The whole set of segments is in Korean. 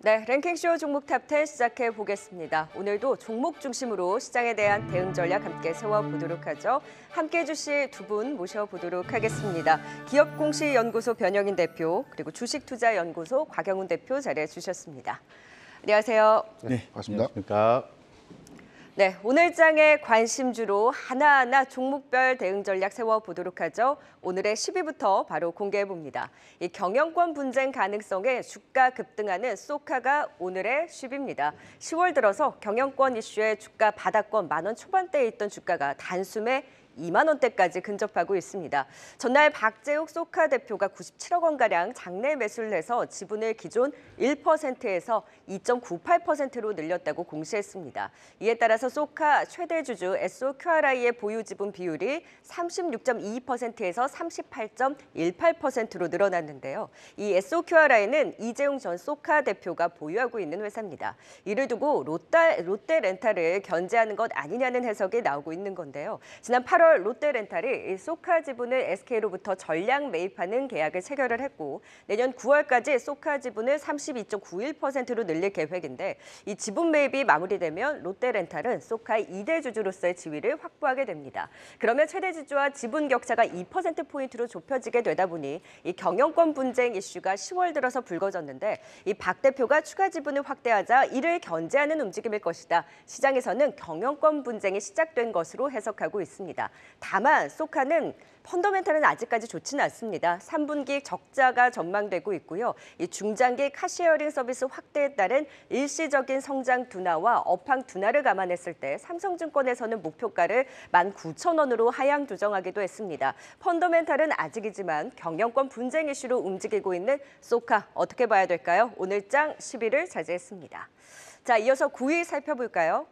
네, 랭킹쇼 종목 탑10 시작해 보겠습니다. 오늘도 종목 중심으로 시장에 대한 대응 전략 함께 세워보도록 하죠. 함께해 주실 두 분 모셔보도록 하겠습니다. 기업공시연구소 변영인 대표, 그리고 주식투자연구소 곽영훈 대표 자리해 주셨습니다. 안녕하세요. 네, 반갑습니다. 안녕하십니까. 네, 오늘 장의 관심주로 하나하나 종목별 대응 전략 세워보도록 하죠. 오늘의 10위부터 바로 공개해봅니다. 이 경영권 분쟁 가능성에 주가 급등하는 소카가 오늘의 10위입니다. 10월 들어서 경영권 이슈에 주가 바닥권 10,000원 초반대에 있던 주가가 단숨에 2만 원대까지 근접하고 있습니다. 전날 박재욱 소카 대표가 97억 원가량 장내 매수를 해서 지분을 기존 1%에서 2.98%로 늘렸다고 공시했습니다. 이에 따라서 소카 최대 주주 SOQRI의 보유 지분 비율이 36.22%에서 38.18%로 늘어났는데요. 이 SOQRI는 이재용 전 소카 대표가 보유하고 있는 회사입니다. 이를 두고 롯데렌탈을 견제하는 것 아니냐는 해석이 나오고 있는 건데요. 지난 8월 롯데렌탈이 소카 지분을 SK로부터 전량 매입하는 계약을 체결을 했고 내년 9월까지 소카 지분을 32.91%로 늘릴 계획인데 이 지분 매입이 마무리되면 롯데렌탈은 소카의 2대 주주로서의 지위를 확보하게 됩니다. 그러면 최대 주주와 지분 격차가 2%포인트로 좁혀지게 되다 보니 이 경영권 분쟁 이슈가 10월 들어서 불거졌는데 이 박 대표가 추가 지분을 확대하자 이를 견제하는 움직임일 것이다. 시장에서는 경영권 분쟁이 시작된 것으로 해석하고 있습니다. 다만 소카는 펀더멘탈은 아직까지 좋지는 않습니다. 3분기 적자가 전망되고 있고요. 이 중장기 카시어링 서비스 확대에 따른 일시적인 성장 둔화와 업황 둔화를 감안했을 때 삼성증권에서는 목표가를 19,000원으로 하향 조정하기도 했습니다. 펀더멘탈은 아직이지만 경영권 분쟁 이슈로 움직이고 있는 소카 어떻게 봐야 될까요? 오늘 장 10위를 차지했습니다. 자, 이어서 9위 살펴볼까요?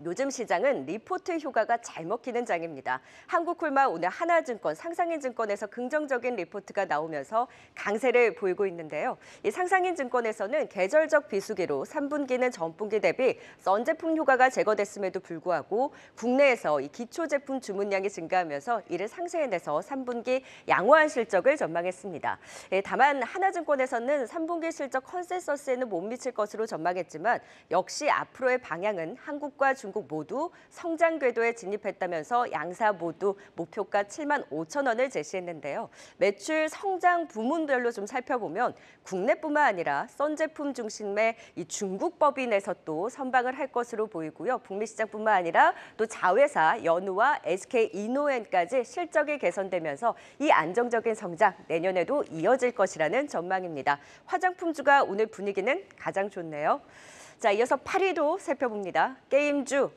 요즘 시장은 리포트 휴가가 잘 먹히는 장입니다. 한국콜마 오늘 하나증권, 상상인증권에서 긍정적인 리포트가 나오면서 강세를 보이고 있는데요. 이 상상인증권에서는 계절적 비수기로 3분기는 전분기 대비 썬제품 휴가가 제거됐음에도 불구하고 국내에서 이 기초제품 주문량이 증가하면서 이를 상쇄해내서 3분기 양호한 실적을 전망했습니다. 다만 하나증권에서는 3분기 실적 컨센서스에는 못 미칠 것으로 전망했지만 역시 앞으로의 방향은 한국과 중국 모두 성장 궤도에 진입했다면서 양사 모두 목표가 75,000원을 제시했는데요. 매출 성장 부문별로 좀 살펴보면 국내뿐만 아니라 썬제품 중심의 이 중국 법인에서 또 선방을 할 것으로 보이고요. 북미 시장뿐만 아니라 또 자회사 연우와 SK이노엔까지 실적이 개선되면서 이 안정적인 성장 내년에도 이어질 것이라는 전망입니다. 화장품주가 오늘 분위기는 가장 좋네요. 자, 이어서 8위도 살펴봅니다. 게임주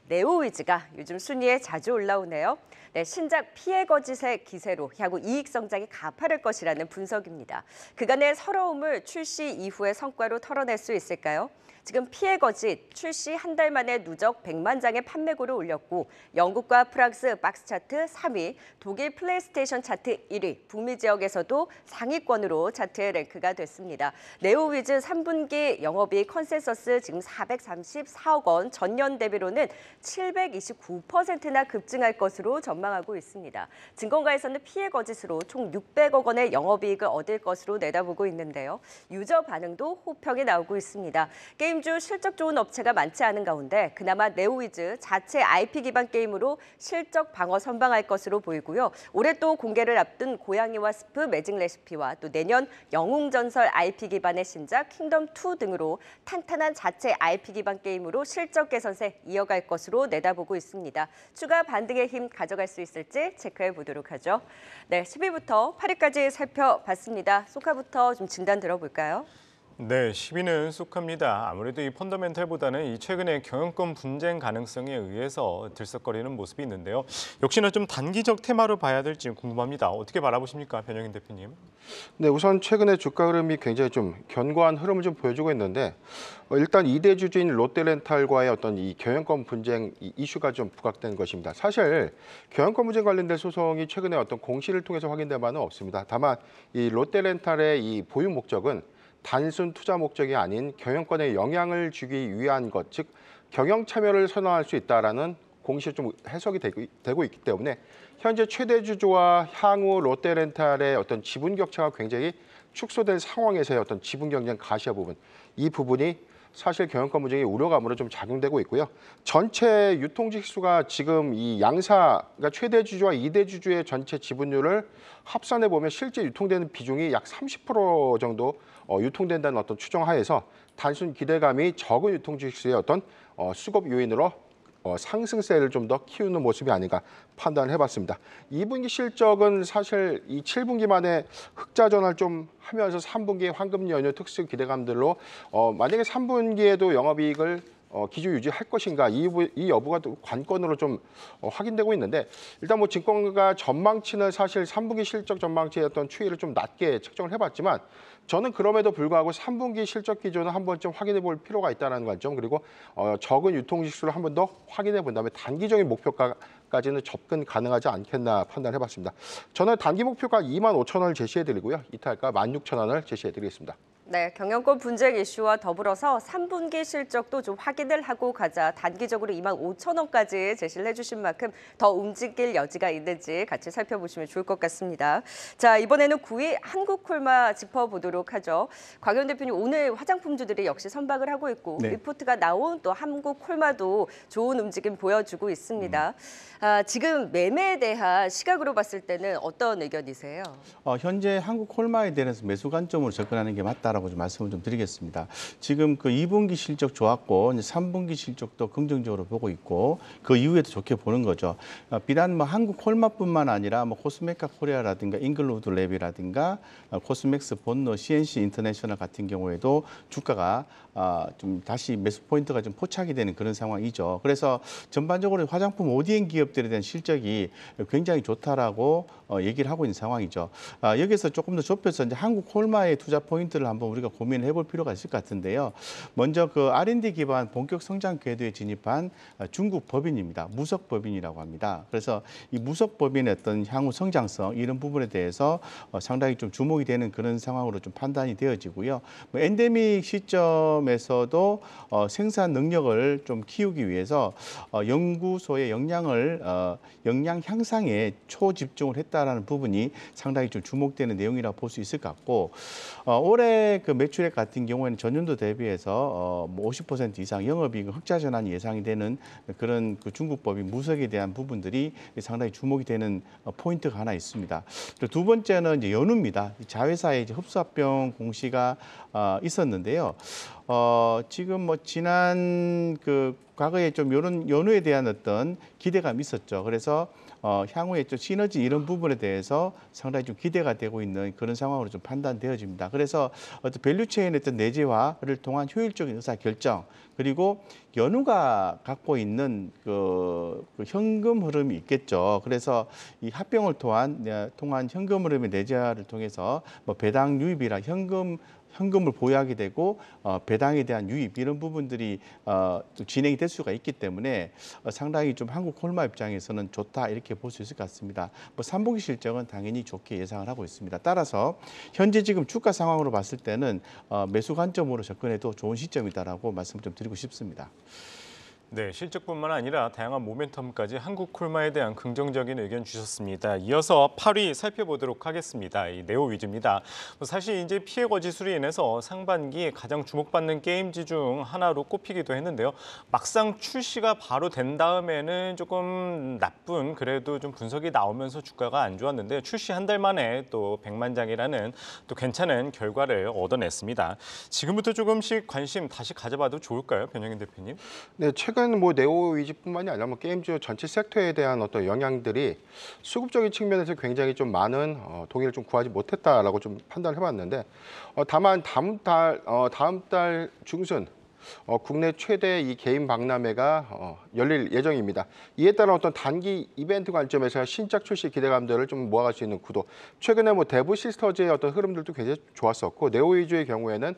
네오위즈가 요즘 순위에 자주 올라오네요. 네, 신작 피해 거짓의 기세로 향후 이익 성장이 가파를 것이라는 분석입니다. 그간의 서러움을 출시 이후의 성과로 털어낼 수 있을까요? 지금 피해 거짓 출시 한 달 만에 누적 100만 장의 판매고를 올렸고 영국과 프랑스 박스 차트 3위, 독일 플레이스테이션 차트 1위, 북미 지역에서도 상위권으로 차트에 랭크가 됐습니다. 네오위즈 3분기 영업이익 컨센서스 지금 434억 원, 전년 대비로는 729%나 급증할 것으로 전망하고 있습니다. 증권가에서는 피해 거짓으로 총 600억 원의 영업이익을 얻을 것으로 내다보고 있는데요. 유저 반응도 호평이 나오고 있습니다. 게임주 실적 좋은 업체가 많지 않은 가운데 그나마 네오위즈 자체 IP 기반 게임으로 실적 방어 선방할 것으로 보이고요. 올해 또 공개를 앞둔 고양이와 스프, 매직 레시피와 또 내년 영웅전설 IP 기반의 신작 킹덤2 등으로 탄탄한 자체 IP 기반 게임으로 실적 개선세 이어갈 것으로 내다보고 있습니다. 추가 반등의 힘 가져갈 수 있을지 체크해 보도록 하죠. 네, 10위부터 8위까지 살펴봤습니다. 소카부터 좀 진단 들어볼까요? 네, 10위는 소카입니다. 아무래도 이 펀더멘탈보다는 이 최근에 경영권 분쟁 가능성에 의해서 들썩거리는 모습이 있는데요. 역시나 좀 단기적 테마로 봐야 될지 궁금합니다. 어떻게 바라보십니까, 변영인 대표님? 네, 우선 최근에 주가 흐름이 굉장히 좀 견고한 흐름을 좀 보여주고 있는데 일단 2대 주주인 롯데렌탈과의 어떤 이 경영권 분쟁 이슈가 좀 부각된 것입니다. 사실 경영권 분쟁 관련된 소송이 최근에 어떤 공시를 통해서 확인된 바는 없습니다. 다만 이 롯데렌탈의 이 보유 목적은 단순 투자 목적이 아닌 경영권에 영향을 주기 위한 것, 즉 경영 참여를 선언할 수 있다라는 공시에 좀 해석이 되고 있기 때문에 현재 최대 주주와 향후 롯데렌탈의 어떤 지분 격차가 굉장히 축소된 상황에서의 어떤 지분 경쟁 가시화 부분, 이 부분이 사실 경영권 분쟁의 우려감으로 좀 작용되고 있고요. 전체 유통지수가 지금 이 양사가 최대 주주와 2대 주주의 전체 지분율을 합산해 보면 실제 유통되는 비중이 약 30% 정도 유통된다는 어떤 추정하에서 단순 기대감이 적은 유통지수의 어떤 수급 요인으로 상승세를 좀 더 키우는 모습이 아닌가 판단을 해봤습니다. 2분기 실적은 사실 이 7분기 만에 흑자 전환을 좀 하면서 3분기에 황금 연휴 특수 기대감들로 만약에 3분기에도 영업이익을 기조 유지할 것인가 이 여부가 또 관건으로 좀 확인되고 있는데 일단 뭐 증권가 전망치는 사실 3분기 실적 전망치의 어떤 추이를 좀 낮게 책정을 해봤지만 저는 그럼에도 불구하고 3분기 실적 기조는 한 번쯤 확인해 볼 필요가 있다는 관점 그리고 적은 유통지수를 한 번 더 확인해 본 다음에 단기적인 목표가까지는 접근 가능하지 않겠나 판단해봤습니다. 저는 단기 목표가 25,000원을 제시해드리고요. 이탈가 16,000원을 제시해드리겠습니다. 네, 경영권 분쟁 이슈와 더불어서 3분기 실적도 좀 확인을 하고 가자. 단기적으로 25,000원까지 제시를 해주신 만큼 더 움직일 여지가 있는지 같이 살펴보시면 좋을 것 같습니다. 자, 이번에는 9위 한국콜마 짚어보도록 하죠. 곽연 대표님, 오늘 화장품주들이 역시 선박을 하고 있고 네. 리포트가 나온 또 한국콜마도 좋은 움직임 보여주고 있습니다. 지금 매매에 대한 시각으로 봤을 때는 어떤 의견이세요? 현재 한국콜마에 대해서 매수 관점으로 접근하는 게 맞다라고 좀 말씀을 좀 드리겠습니다. 지금 그 2분기 실적 좋았고 이제 3분기 실적도 긍정적으로 보고 있고 그 이후에도 좋게 보는 거죠. 비단 뭐 한국콜마뿐만 아니라 뭐 코스메카 코리아라든가 잉글로우드 랩이라든가 코스맥스 본노, CNC 인터내셔널 같은 경우에도 주가가 좀 다시 매수 포인트가 좀 포착이 되는 그런 상황이죠. 그래서 전반적으로 화장품 ODM 기업들에 대한 실적이 굉장히 좋다라고 얘기를 하고 있는 상황이죠. 여기서 조금 더 좁혀서 이제 한국콜마의 투자 포인트를 한번 우리가 고민을 해볼 필요가 있을 것 같은데요. 먼저 그 R&D 기반 본격 성장 궤도에 진입한 중국 법인입니다. 무석법인이라고 합니다. 그래서 이 무석법인의 어떤 향후 성장성 이런 부분에 대해서 상당히 좀 주목이 되는 그런 상황으로 좀 판단이 되어지고요. 뭐 엔데믹 시점에서도 생산 능력을 좀 키우기 위해서 연구소의 역량 향상에 초집중을 했다라는 부분이 상당히 좀 주목되는 내용이라고 볼 수 있을 것 같고 올해 그 매출액 같은 경우에는 전년도 대비해서 뭐 50% 이상 영업이익 흑자 전환이 예상이 되는 그런 그 중국 법인 무석에 대한 부분들이 상당히 주목이 되는 포인트가 하나 있습니다. 두 번째는 이제 연우입니다. 자회사의 이제 흡수합병 공시가 있었는데요. 지금 뭐 지난 그 과거에 좀 이런 연우에 대한 어떤 기대감이 있었죠. 그래서 향후에 좀 시너지 이런 부분에 대해서 상당히 좀 기대가 되고 있는 그런 상황으로 좀 판단되어집니다. 그래서 어떤 밸류체인의 어떤 내재화를 통한 효율적인 의사결정 그리고 연우가 갖고 있는 그 현금 흐름이 있겠죠. 그래서 이 합병을 통한 현금 흐름의 내재화를 통해서 뭐 배당 유입이나 현금을 보유하게 되고 배당에 대한 유입 이런 부분들이 진행이 될 수가 있기 때문에 상당히 좀 한국콜마 입장에서는 좋다 이렇게 볼 수 있을 것 같습니다. 뭐 3분기 실적은 당연히 좋게 예상을 하고 있습니다. 따라서 현재 지금 주가 상황으로 봤을 때는 매수 관점으로 접근해도 좋은 시점이다라고 말씀 좀 드리고 싶습니다. 네, 실적뿐만 아니라 다양한 모멘텀까지 한국콜마에 대한 긍정적인 의견 주셨습니다. 이어서 8위 살펴보도록 하겠습니다. 이 네오 위즈입니다. 사실 이제 피해 거짓으로 인해서 상반기 가장 주목받는 게임지 중 하나로 꼽히기도 했는데요. 막상 출시가 바로 된 다음에는 조금 나쁜 그래도 좀 분석이 나오면서 주가가 안 좋았는데 출시 한 달 만에 또 100만 장이라는 또 괜찮은 결과를 얻어냈습니다. 지금부터 조금씩 관심 다시 가져봐도 좋을까요, 변영인 대표님? 네, 최근 뭐 네오 위즈뿐만이 아니라 뭐 게임즈 전체 섹터에 대한 어떤 영향들이 수급적인 측면에서 굉장히 좀 많은 동의를 좀 구하지 못했다라고 좀 판단을 해봤는데 다만 다음 달 중순 국내 최대 이 개인 박람회가 열릴 예정입니다. 이에 따른 어떤 단기 이벤트 관점에서 신작 출시 기대감들을 좀 모아갈 수 있는 구도. 최근에 뭐 데브 시스터즈의 어떤 흐름들도 굉장히 좋았었고 네오 위즈의 경우에는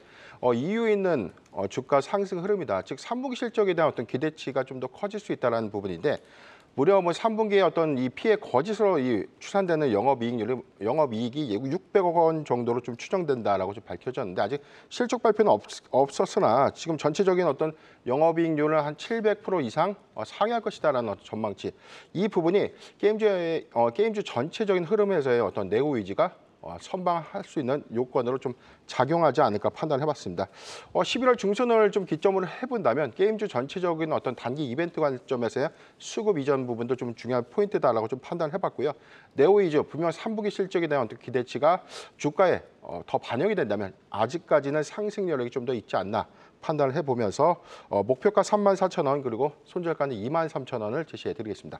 이유 있는 주가 상승 흐름이다. 즉 3분기 실적에 대한 어떤 기대치가 좀 더 커질 수 있다는 부분인데 무려 뭐 3분기에 어떤 이 피해 거짓으로 이 추산되는 영업이익이 600억 원 정도로 좀 추정된다라고 좀 밝혀졌는데 아직 실적 발표는 없었으나 지금 전체적인 어떤 영업이익률은 한 700% 이상 상회할 것이다라는 어떤 전망치. 이 부분이 게임즈 전체적인 흐름에서의 어떤 네오 위즈가 선방할 수 있는 요건으로 좀 작용하지 않을까 판단해봤습니다. 11월 중순을 좀 기점으로 해본다면 게임주 전체적인 어떤 단기 이벤트 관점에서의 수급 이전 부분도 좀 중요한 포인트다라고 좀 판단해봤고요. 네오이즈 분명 3분기 실적에 대한 어떤 기대치가 주가에 더 반영이 된다면 아직까지는 상승 여력이 좀 더 있지 않나 판단을 해보면서 목표가 34,000원 그리고 손절가는 23,000원을 제시해드리겠습니다.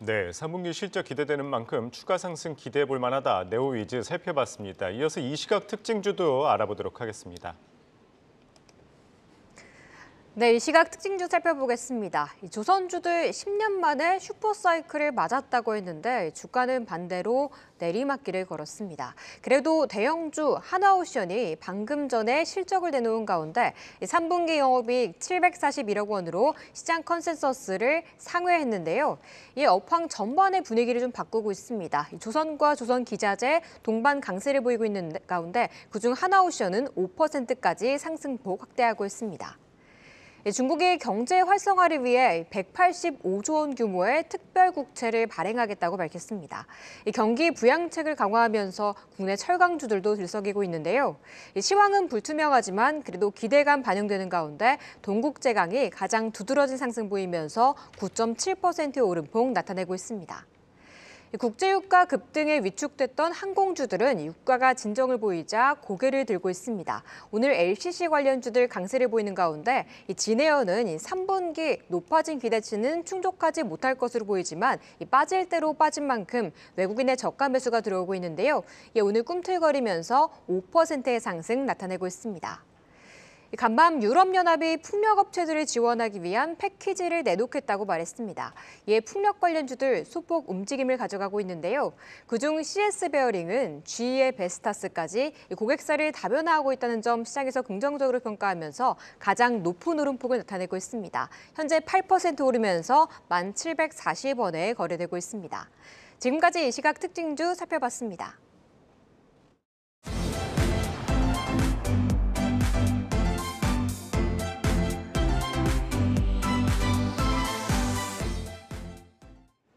네, 3분기 실적 기대되는 만큼 추가 상승 기대해 볼 만하다. 네오위즈 살펴봤습니다. 이어서 이 시각 특징주도 알아보도록 하겠습니다. 네, 이 시각 특징주 살펴보겠습니다. 이 조선주들 10년 만에 슈퍼사이클을 맞았다고 했는데 주가는 반대로 내리막길을 걸었습니다. 그래도 대형주 하나오션이 방금 전에 실적을 내놓은 가운데 3분기 영업이익 741억 원으로 시장 컨센서스를 상회했는데요. 이 업황 전반의 분위기를 좀 바꾸고 있습니다. 조선과 조선기자재 동반 강세를 보이고 있는 가운데 그중 하나오션은 5%까지 상승폭 확대하고 있습니다. 중국이 경제 활성화를 위해 185조 원 규모의 특별 국채를 발행하겠다고 밝혔습니다. 경기 부양책을 강화하면서 국내 철강주들도 들썩이고 있는데요. 시황은 불투명하지만 그래도 기대감 반영되는 가운데 동국제강이 가장 두드러진 상승 보이면서 9.7%의 오름폭 나타내고 있습니다. 국제유가 급등에 위축됐던 항공주들은 유가가 진정을 보이자 고개를 들고 있습니다. 오늘 LCC 관련주들 강세를 보이는 가운데 진에어는 3분기 높아진 기대치는 충족하지 못할 것으로 보이지만 빠질 대로 빠진 만큼 외국인의 저가 매수가 들어오고 있는데요. 오늘 꿈틀거리면서 5%의 상승 나타내고 있습니다. 간밤 유럽연합이 풍력업체들을 지원하기 위한 패키지를 내놓겠다고 말했습니다. 이에 풍력 관련주들 소폭 움직임을 가져가고 있는데요. 그중 CS베어링은 GE의 베스타스까지 고객사를 다변화하고 있다는 점 시장에서 긍정적으로 평가하면서 가장 높은 오름폭을 나타내고 있습니다. 현재 8% 오르면서 1,740원에 거래되고 있습니다. 지금까지 이 시각 특징주 살펴봤습니다.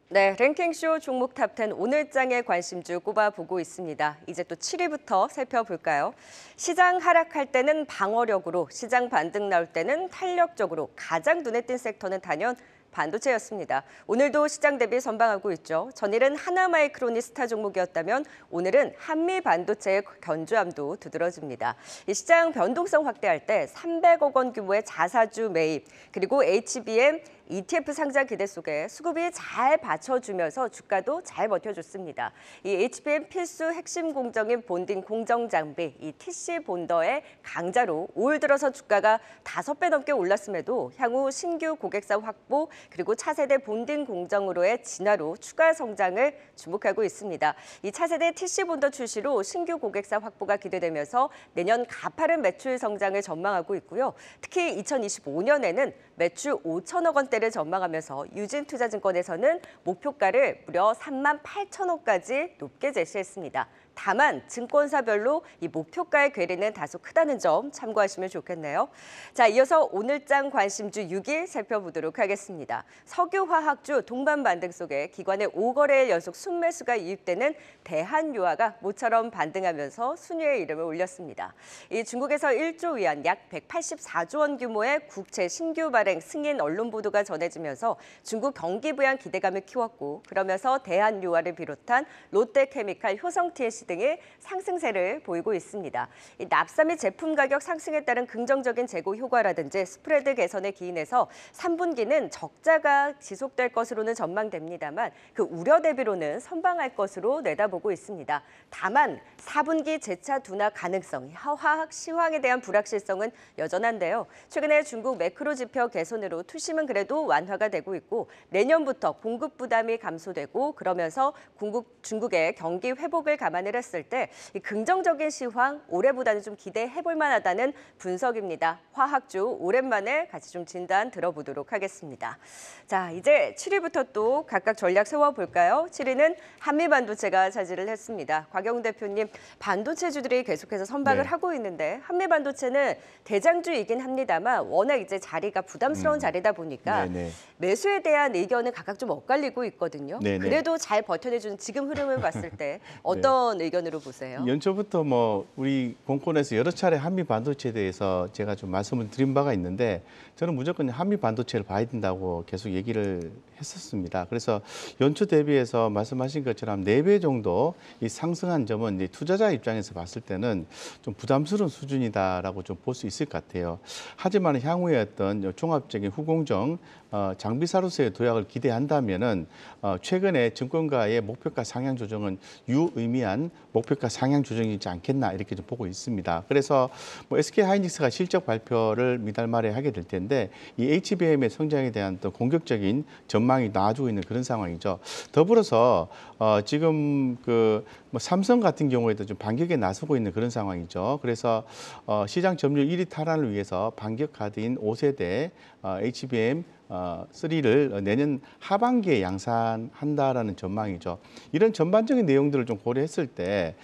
네, 랭킹쇼 종목 탑10 오늘장의 관심주 꼽아보고 있습니다. 이제 또 7위부터 살펴볼까요? 시장 하락할 때는 방어력으로, 시장 반등 나올 때는 탄력적으로 가장 눈에 띈 섹터는 단연 반도체였습니다. 오늘도 시장 대비 선방하고 있죠. 전일은 하나마이크론이 스타 종목이었다면 오늘은 한미 반도체의 견조함도 두드러집니다. 이 시장 변동성 확대할 때 300억 원 규모의 자사주 매입, 그리고 HBM ETF 상장 기대 속에 수급이 잘 받쳐주면서 주가도 잘 버텨줬습니다. 이 HBM 필수 핵심 공정인 본딩 공정 장비, 이 TC 본더의 강자로 올 들어서 주가가 5배 넘게 올랐음에도 향후 신규 고객사 확보 그리고 차세대 본딩 공정으로의 진화로 추가 성장을 주목하고 있습니다. 이 차세대 TC 본더 출시로 신규 고객사 확보가 기대되면서 내년 가파른 매출 성장을 전망하고 있고요. 특히 2025년에는 매출 5천억 원대를 전망하면서 유진투자증권에서는 목표가를 무려 38,000억까지 높게 제시했습니다. 다만 증권사별로 이 목표가의 괴리는 다소 크다는 점 참고하시면 좋겠네요. 자, 이어서 오늘장 관심주 6위 살펴보도록 하겠습니다. 석유화학주 동반 반등 속에 기관의 5거래일 연속 순매수가 유입되는 대한유화가 모처럼 반등하면서 순위에 이름을 올렸습니다. 이 중국에서 1조 위안 약 184조 원 규모의 국채 신규 발행 승인 언론 보도가 전해지면서 중국 경기 부양 기대감을 키웠고 그러면서 대한유화를 비롯한 롯데케미칼, 효성TNC 등의 상승세를 보이고 있습니다. 이 납사 및 제품 가격 상승에 따른 긍정적인 재고 효과라든지 스프레드 개선에 기인해서 3분기는 적자가 지속될 것으로는 전망됩니다만 그 우려 대비로는 선방할 것으로 내다보고 있습니다. 다만 4분기 재차 둔화 가능성, 화학 시황에 대한 불확실성은 여전한데요. 최근에 중국 매크로 지표 개선으로 투심은 그래도 완화가 되고 있고 내년부터 공급 부담이 감소되고 그러면서 중국의 경기 회복을 감안을 했을 때 이 긍정적인 시황 올해보다는 좀 기대해볼 만하다는 분석입니다. 화학주 오랜만에 같이 좀 진단 들어보도록 하겠습니다. 자, 이제 7위부터 또 각각 전략 세워볼까요? 7위는 한미반도체가 차지를 했습니다. 곽영 대표님, 반도체주들이 계속해서 선박을 하고 있는데 한미반도체는 대장주이긴 합니다만 워낙 이제 자리가 부담스러운 자리다 보니까 매수에 대한 의견은 각각 좀 엇갈리고 있거든요. 그래도 잘 버텨내주는 지금 흐름을 봤을 때 어떤 의견으로 보세요? 연초부터 뭐 우리 공권에서 여러 차례 한미 반도체에 대해서 제가 좀 말씀을 드린 바가 있는데 저는 무조건 한미 반도체를 봐야 된다고 계속 얘기를 했었습니다. 그래서 연초 대비해서 말씀하신 것처럼 4배 정도 이 상승한 점은 이제 투자자 입장에서 봤을 때는 좀 부담스러운 수준이다라고 좀 볼 수 있을 것 같아요. 하지만 향후에 어떤 종합적인 후공정 장비사로서의 도약을 기대한다면은 최근에 증권가의 목표가 상향 조정은 유의미한 목표가 상향 조정이지 않겠나 이렇게 좀 보고 있습니다. 그래서 뭐 SK하이닉스가 실적 발표를 이달 말에 하게 될 텐데 이 HBM의 성장에 대한 또 공격적인 전망이 나와주고 있는 그런 상황이죠. 더불어서 지금 뭐 삼성 같은 경우에도 좀 반격에 나서고 있는 그런 상황이죠. 그래서 시장 점유율 1위 탈환을 위해서 반격 카드인 5세대 HBM 3를 내년 하반기에 양산한다라는 전망이죠. 이런 전반적인 내용들을 좀 고려했을 때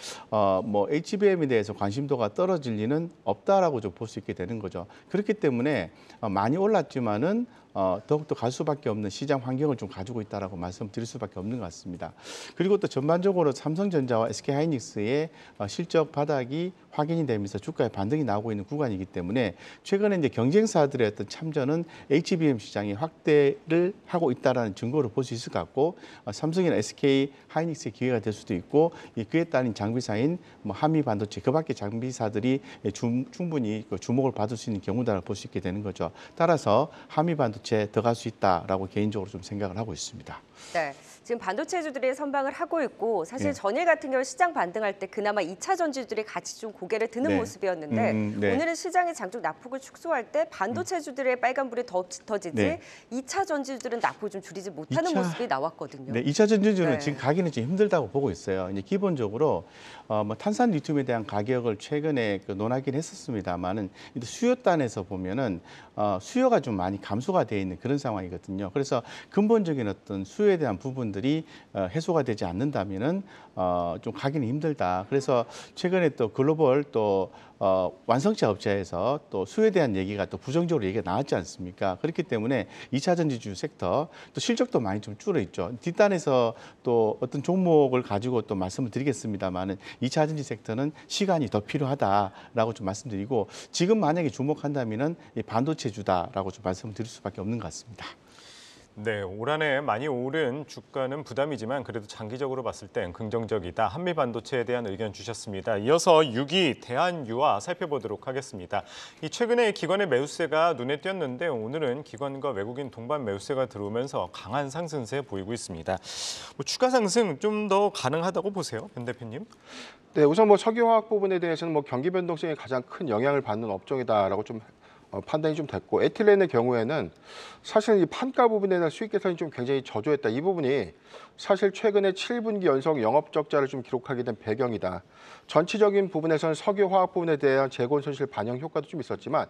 뭐 HBM에 대해서 관심도가 떨어질 리는 없다라고 좀 볼 수 있게 되는 거죠. 그렇기 때문에 많이 올랐지만은 더욱더 갈 수밖에 없는 시장 환경을 좀 가지고 있다라고 말씀드릴 수밖에 없는 것 같습니다. 그리고 또 전반적으로 삼성전자와 SK하이닉스의 실적 바닥이 확인이 되면서 주가에 반등이 나오고 있는 구간이기 때문에 최근에 이제 경쟁사들의 어떤 참전은 HBM 시장이 확대를 하고 있다라는 증거를 볼 수 있을 것 같고 삼성이나 SK하이닉스의 기회가 될 수도 있고 그에 따른 장비사인 뭐 한미 반도체 그밖에 장비사들이 충분히 주목을 받을 수 있는 경우다라고 볼 수 있게 되는 거죠. 따라서 한미 반도체 더 갈 수 있다라고 개인적으로 좀 생각을 하고 있습니다. 네, 지금 반도체주들이 선방을 하고 있고 사실 네. 전일 같은 경우 시장 반등할 때 그나마 2차 전지들이 같이 좀 고개를 드는 네. 모습이었는데 네. 오늘은 시장이 장중 낙폭을 축소할 때 반도체주들의 빨간불이 더 짙어지지 네. 2차 전지주들은 낙폭을 좀 줄이지 못하는 2차 모습이 나왔거든요. 네, 2차 전지주는 네. 지금 가기는 좀 힘들다고 보고 있어요. 이제 기본적으로 뭐 탄산 리튬에 대한 가격을 최근에 논하긴 했었습니다만은 수요단에서 보면은 수요가 좀 많이 감소가 돼 있는 그런 상황이거든요. 그래서 근본적인 어떤 수요에 대한 부분들이 해소가 되지 않는다면은 좀 가기는 힘들다. 그래서 최근에 또 글로벌 또 완성차 업체에서 또 수요에 대한 얘기가 또 부정적으로 얘기가 나왔지 않습니까? 그렇기 때문에 2차 전지주 섹터 또 실적도 많이 좀 줄어 있죠. 뒷단에서 또 어떤 종목을 가지고 또 말씀을 드리겠습니다만은 2차 전지 섹터는 시간이 더 필요하다라고 좀 말씀드리고 지금 만약에 주목한다면은 이 반도체주다라고 좀 말씀을 드릴 수밖에 없는 것 같습니다. 네, 올 한 해 많이 오른 주가는 부담이지만 그래도 장기적으로 봤을 땐 긍정적이다. 한미 반도체에 대한 의견 주셨습니다. 이어서 6위 대한유화 살펴보도록 하겠습니다. 이 최근에 기관의 매수세가 눈에 띄었는데 오늘은 기관과 외국인 동반 매수세가 들어오면서 강한 상승세 보이고 있습니다. 뭐 추가 상승 좀 더 가능하다고 보세요, 변 대표님? 네, 우선 뭐 석유화학 부분에 대해서는 뭐 경기 변동성이 가장 큰 영향을 받는 업종이다라고 좀 판단이 좀 됐고 에틸렌의 경우에는 사실 이 판가 부분에 대한 수익 개선이 좀 굉장히 저조했다. 이 부분이 사실 최근에 7분기 연속 영업 적자를 좀 기록하게 된 배경이다. 전체적인 부분에서는 석유화학 부분에 대한 재고원 손실 반영 효과도 좀 있었지만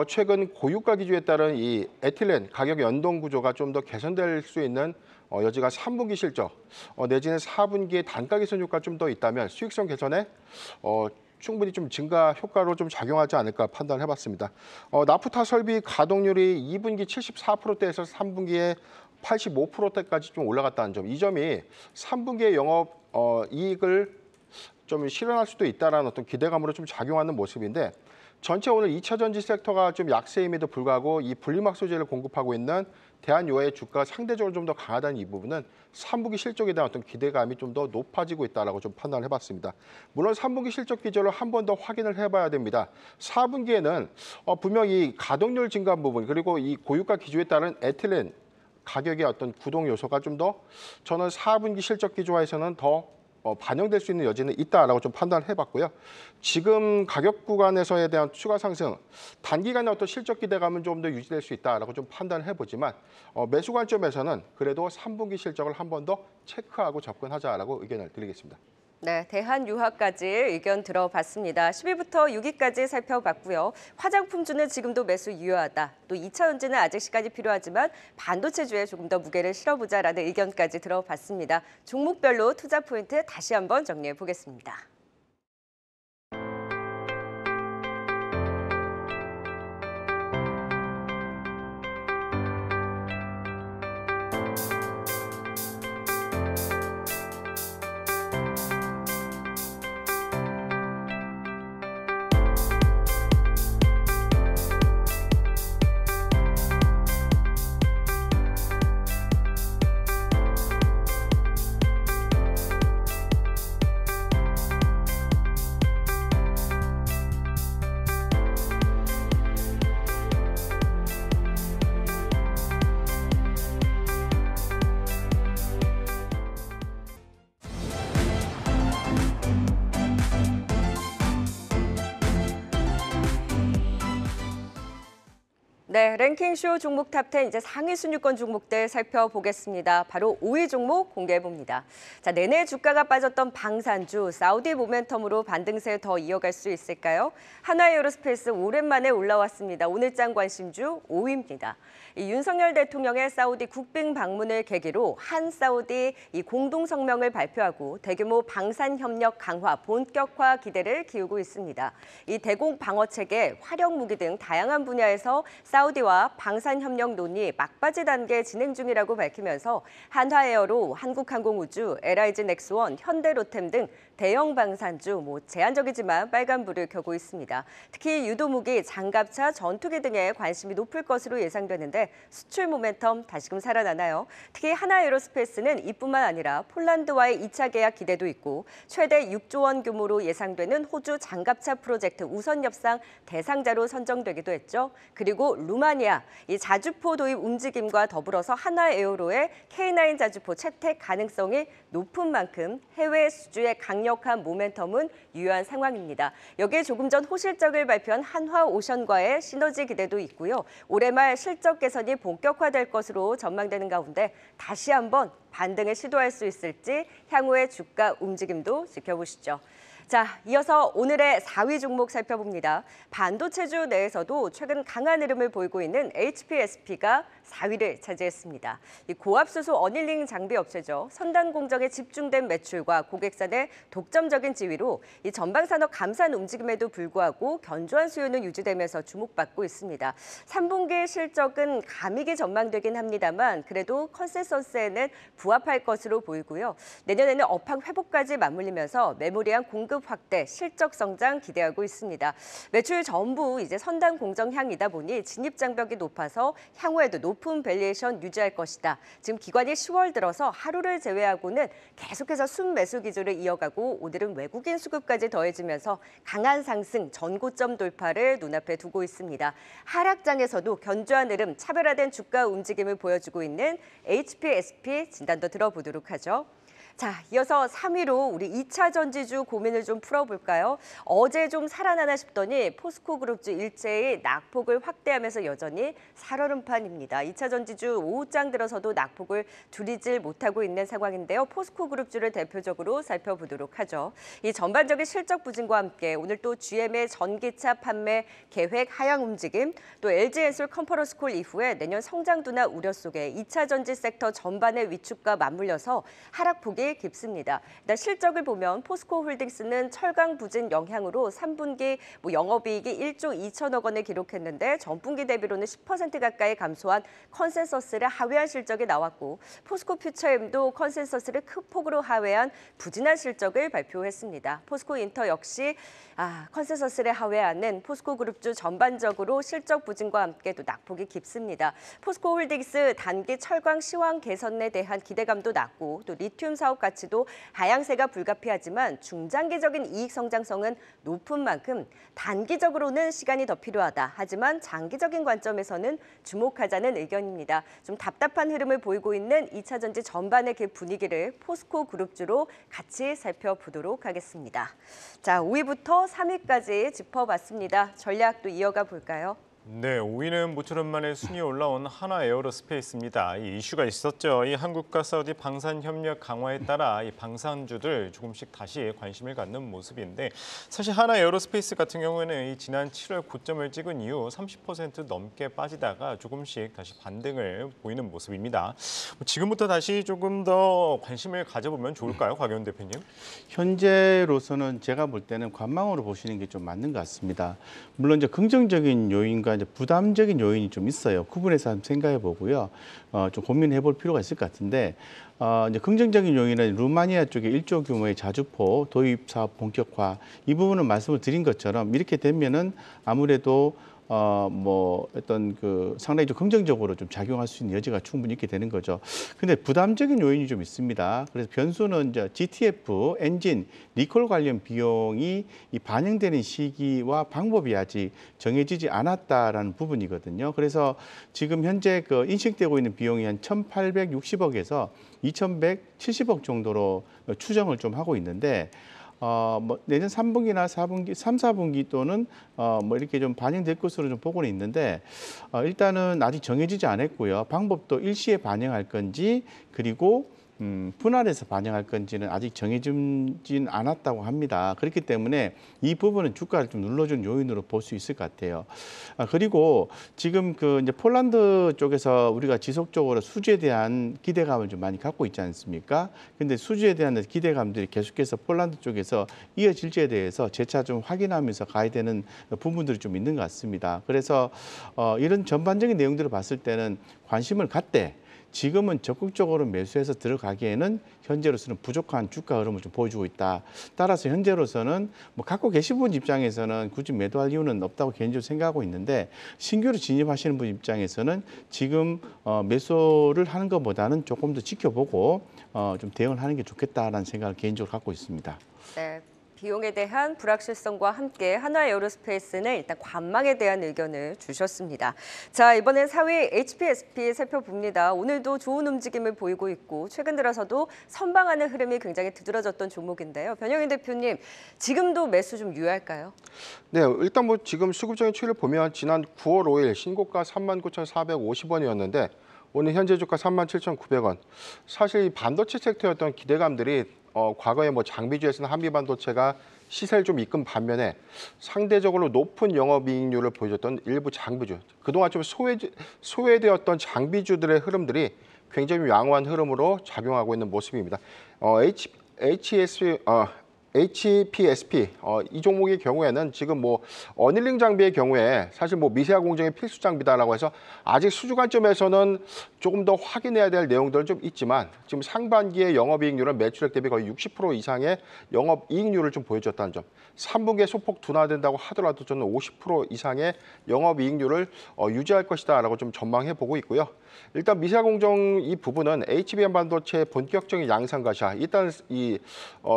최근 고유가 기준에 따른 이 에틸렌 가격 연동 구조가 좀 더 개선될 수 있는 여지가 3분기 실적 내지는 4분기에 단가 개선 효과가 좀 더 있다면 수익성 개선에 충분히 좀 증가 효과로 좀 작용하지 않을까 판단해봤습니다. 나프타 설비 가동률이 2분기 74%대에서 3분기에 85%대까지 좀 올라갔다는 점. 이 점이 3분기의 영업 이익을 좀 실현할 수도 있다는 어떤 기대감으로 좀 작용하는 모습인데 전체 오늘 2차 전지 섹터가 좀 약세임에도 불구하고 이 분리막 소재를 공급하고 있는 대한유화의 주가가 상대적으로 좀 더 강하다는 이 부분은 3분기 실적에 대한 어떤 기대감이 좀 더 높아지고 있다라고 좀 판단을 해봤습니다. 물론 3분기 실적 기조를 한 번 더 확인을 해봐야 됩니다. 4분기에는 분명히 가동률 증가 부분 그리고 이 고유가 기조에 따른 에틸렌 가격의 어떤 구동 요소가 좀 더 저는 4분기 실적 기조화에서는 더 반영될 수 있는 여지는 있다라고 좀 판단을 해봤고요. 지금 가격 구간에서에 대한 추가 상승, 단기간에 어떤 실적 기대감은 좀 더 유지될 수 있다라고 좀 판단을 해보지만 매수 관점에서는 그래도 3분기 실적을 한 번 더 체크하고 접근하자라고 의견을 드리겠습니다. 네, 대한유화까지 의견 들어봤습니다. 10위부터 6위까지 살펴봤고요. 화장품주는 지금도 매수 유효하다. 또 2차 전지는 아직 시간이 필요하지만 반도체주에 조금 더 무게를 실어보자라는 의견까지 들어봤습니다. 종목별로 투자 포인트 다시 한번 정리해 보겠습니다. 네, 랭킹쇼 종목 탑10 이제 상위 순위권 종목들 살펴보겠습니다. 바로 5위 종목 공개해봅니다. 자, 내내 주가가 빠졌던 방산주, 사우디 모멘텀으로 반등세 더 이어갈 수 있을까요? 한화에어로스페이스 오랜만에 올라왔습니다. 오늘장 관심주 5위입니다. 이 윤석열 대통령의 사우디 국빈 방문을 계기로 한 사우디 이 공동 성명을 발표하고 대규모 방산 협력 강화 본격화 기대를 기울고 있습니다. 이 대공 방어 체계, 화력 무기 등 다양한 분야에서 사우디와 방산 협력 논의 막바지 단계 진행 중이라고 밝히면서 한화에어로 한국항공우주, LIG 넥스원, 현대로템 등 대형 방산주 제한적이지만 빨간불을 켜고 있습니다. 특히 유도무기, 장갑차, 전투기 등에 관심이 높을 것으로 예상되는데 수출 모멘텀 다시금 살아나나요? 특히 한화에어로스페이스는 이뿐만 아니라 폴란드와의 2차 계약 기대도 있고 최대 6조 원 규모로 예상되는 호주 장갑차 프로젝트 우선 협상 대상자로 선정되기도 했죠. 그리고 루마니아, 이 자주포 도입 움직임과 더불어서 한화에어로의 K9 자주포 채택 가능성이 높은 만큼 해외 수주의 강력한 모멘텀은 유효한 상황입니다. 여기에 조금 전 호실적을 발표한 한화오션과의 시너지 기대도 있고요. 올해 말 실적 개선이 본격화될 것으로 전망되는 가운데 다시 한번 반등을 시도할 수 있을지 향후의 주가 움직임도 지켜보시죠. 자, 이어서 오늘의 4위 종목 살펴봅니다. 반도체주 내에서도 최근 강한 흐름을 보이고 있는 HPSP가 4위를 차지했습니다. 이 고압수소 어닐링 장비 업체죠. 선단 공정에 집중된 매출과 고객사의 독점적인 지위로 이 전방산업 감산 움직임에도 불구하고 견조한 수요는 유지되면서 주목받고 있습니다. 3분기 실적은 감익이 전망되긴 합니다만 그래도 컨센서스에는 부합할 것으로 보이고요. 내년에는 업황 회복까지 맞물리면서 메모리한 공급 확대, 실적 성장 기대하고 있습니다. 매출 전부 이제 선단 공정향이다 보니 진입 장벽이 높아서 향후에도 높은 밸류에이션 유지할 것이다. 지금 기관이 10월 들어서 하루를 제외하고는 계속해서 순매수 기조를 이어가고 오늘은 외국인 수급까지 더해지면서 강한 상승, 전고점 돌파를 눈앞에 두고 있습니다. 하락장에서도 견조한 흐름, 차별화된 주가 움직임을 보여주고 있는 HPSP 진단도 들어보도록 하죠. 자, 이어서 3위로 우리 2차 전지주 고민을 좀 풀어볼까요? 어제 좀 살아나나 싶더니 포스코그룹주 일제히 낙폭을 확대하면서 여전히 살얼음판입니다. 2차 전지주 오후장 들어서도 낙폭을 줄이질 못하고 있는 상황인데요. 포스코그룹주를 대표적으로 살펴보도록 하죠. 이 전반적인 실적 부진과 함께 오늘 또 GM의 전기차 판매 계획 하향 움직임, 또 LG엔솔 컨퍼런스 콜 이후에 내년 성장 둔화 우려 속에 2차 전지 섹터 전반의 위축과 맞물려서 하락폭이 깊습니다. 일단 실적을 보면 포스코홀딩스는 철강 부진 영향으로 3분기 영업이익이 1조 2천억 원을 기록했는데 전분기 대비로는 10% 가까이 감소한 컨센서스를 하회한 실적이 나왔고 포스코퓨처엠도 컨센서스를 큰 폭으로 하회한 부진한 실적을 발표했습니다. 포스코인터 역시 컨센서스를 하회하는 포스코그룹주 전반적으로 실적 부진과 함께 또 낙폭이 깊습니다. 포스코홀딩스 단기 철강 시황 개선에 대한 기대감도 낮고 또 리튬 사업 가치도 하향세가 불가피하지만 중장기적인 이익 성장성은 높은 만큼 단기적으로는 시간이 더 필요하다. 하지만 장기적인 관점에서는 주목하자는 의견입니다. 좀 답답한 흐름을 보이고 있는 2차 전지 전반의 그 분위기를 포스코 그룹주로 같이 살펴보도록 하겠습니다. 자, 5위부터 3위까지 짚어봤습니다. 전략도 이어가 볼까요? 네, 5위는 모처럼 만에 순위에 올라온 한화에어로스페이스입니다. 이 이슈가 있었죠. 이 한국과 사우디 방산 협력 강화에 따라 이 방산주들 조금씩 다시 관심을 갖는 모습인데 사실 한화에어로스페이스 같은 경우에는 이 지난 7월 고점을 찍은 이후 30% 넘게 빠지다가 조금씩 다시 반등을 보이는 모습입니다. 지금부터 다시 조금 더 관심을 가져보면 좋을까요, 곽연 대표님? 현재로서는 제가 볼 때는 관망으로 보시는 게 좀 맞는 것 같습니다. 물론 이제 긍정적인 요인과 이제 부담적인 요인이 좀 있어요. 구분해서 한번 생각해 보고요. 좀 고민해 볼 필요가 있을 것 같은데 이제 긍정적인 요인은 루마니아 쪽에 1조 규모의 자주포 도입 사업 본격화 이 부분은 말씀을 드린 것처럼 이렇게 되면은 아무래도 어떤 상당히 좀 긍정적으로 좀 작용할 수 있는 여지가 충분히 있게 되는 거죠. 근데 부담적인 요인이 좀 있습니다. 그래서 변수는 이제 GTF 엔진 리콜 관련 비용이 이 반영되는 시기와 방법이 아직 정해지지 않았다라는 부분이거든요. 그래서 지금 현재 인식되고 있는 비용이 한 1,860억에서 2,170억 정도로 추정을 좀 하고 있는데 뭐 내년 3분기나 4분기, 3, 4분기 또는 뭐 이렇게 좀 반영될 것으로 좀 보고는 있는데 일단은 아직 정해지지 않았고요. 방법도 일시에 반영할 건지 그리고 분할해서 반영할 건지는 아직 정해지진 않았다고 합니다. 그렇기 때문에 이 부분은 주가를 좀 눌러준 요인으로 볼 수 있을 것 같아요. 그리고 지금 그 이제 폴란드 쪽에서 우리가 지속적으로 수주에 대한 기대감을 좀 많이 갖고 있지 않습니까? 근데 수주에 대한 기대감들이 계속해서 폴란드 쪽에서 이어질지에 대해서 재차 좀 확인하면서 가야 되는 부분들이 좀 있는 것 같습니다. 그래서 이런 전반적인 내용들을 봤을 때는 관심을 갖되 지금은 적극적으로 매수해서 들어가기에는 현재로서는 부족한 주가 흐름을 좀 보여주고 있다. 따라서 현재로서는 뭐 갖고 계신 분 입장에서는 굳이 매도할 이유는 없다고 개인적으로 생각하고 있는데 신규로 진입하시는 분 입장에서는 지금 매수를 하는 것보다는 조금 더 지켜보고 좀 대응을 하는 게 좋겠다라는 생각을 개인적으로 갖고 있습니다. 네. 비용에 대한 불확실성과 함께 한화에어로스페이스는 일단 관망에 대한 의견을 주셨습니다. 자, 이번엔 4위 HPSP 살펴봅니다. 오늘도 좋은 움직임을 보이고 있고 최근 들어서도 선방하는 흐름이 굉장히 두드러졌던 종목인데요. 변영인 대표님, 지금도 매수 좀 유효할까요? 네, 일단 뭐 지금 수급적인 추이를 보면 지난 9월 5일 신고가 39,450원이었는데 오늘 현재 주가 37,900원. 사실 이 반도체 섹터였던 기대감들이 과거에 뭐 장비주에서는 한미반도체가 시세를 좀 이끈 반면에 상대적으로 높은 영업이익률을 보여줬던 일부 장비주, 그동안 좀 소외되었던 장비주들의 흐름들이 굉장히 양호한 흐름으로 작용하고 있는 모습입니다. HPSP 이 종목의 경우에는 지금 뭐 어닐링 장비의 경우에 사실 뭐 미세화 공정의 필수 장비다라고 해서 아직 수주 관점에서는 조금 더 확인해야 될 내용들은 좀 있지만 지금 상반기의 영업이익률은 매출액 대비 거의 60% 이상의 영업이익률을 좀 보여줬다는 점. 3분기에 소폭 둔화된다고 하더라도 저는 50% 이상의 영업이익률을 유지할 것이다라고 좀 전망해 보고 있고요. 일단 미세화 공정 이 부분은 HBM 반도체의 본격적인 양산 가시화, 일단 이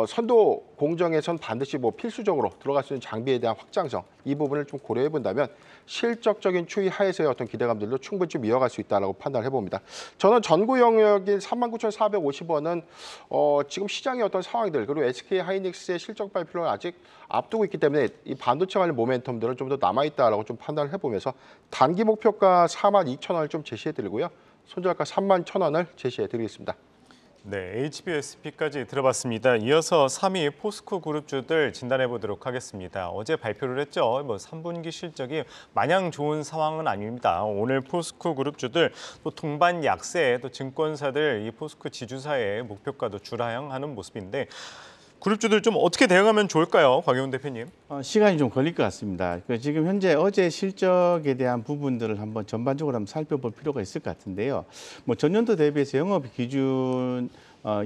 선도 공정에선 반드시 뭐 필수적으로 들어갈 수 있는 장비에 대한 확장성, 이 부분을 좀 고려해 본다면 실적적인 추이 하에서의 어떤 기대감들도 충분히 좀 이어갈 수 있다라고 판단해 봅니다. 저는 전고 영역인 39,450원은 지금 시장의 어떤 상황들 그리고 SK 하이닉스의 실적 발표를 아직 앞두고 있기 때문에 이 반도체 관련 모멘텀들은 좀 더 남아 있다라고 좀 판단을 해보면서 단기 목표가 42,000원을 좀 제시해 드리고요. 손절가 31,000원을 제시해 드리겠습니다. 네, HBSP까지 들어봤습니다. 이어서 3위 포스코 그룹주들 진단해 보도록 하겠습니다. 어제 발표를 했죠. 뭐 3분기 실적이 마냥 좋은 상황은 아닙니다. 오늘 포스코 그룹주들 또 동반 약세, 또 증권사들 이 포스코 지주사의 목표가도 주하향하는 모습인데 그룹주들 좀 어떻게 대응하면 좋을까요, 곽영훈 대표님? 시간이 좀 걸릴 것 같습니다. 지금 현재 어제 실적에 대한 부분들을 한번 전반적으로 한번 살펴볼 필요가 있을 것 같은데요. 뭐 전년도 대비해서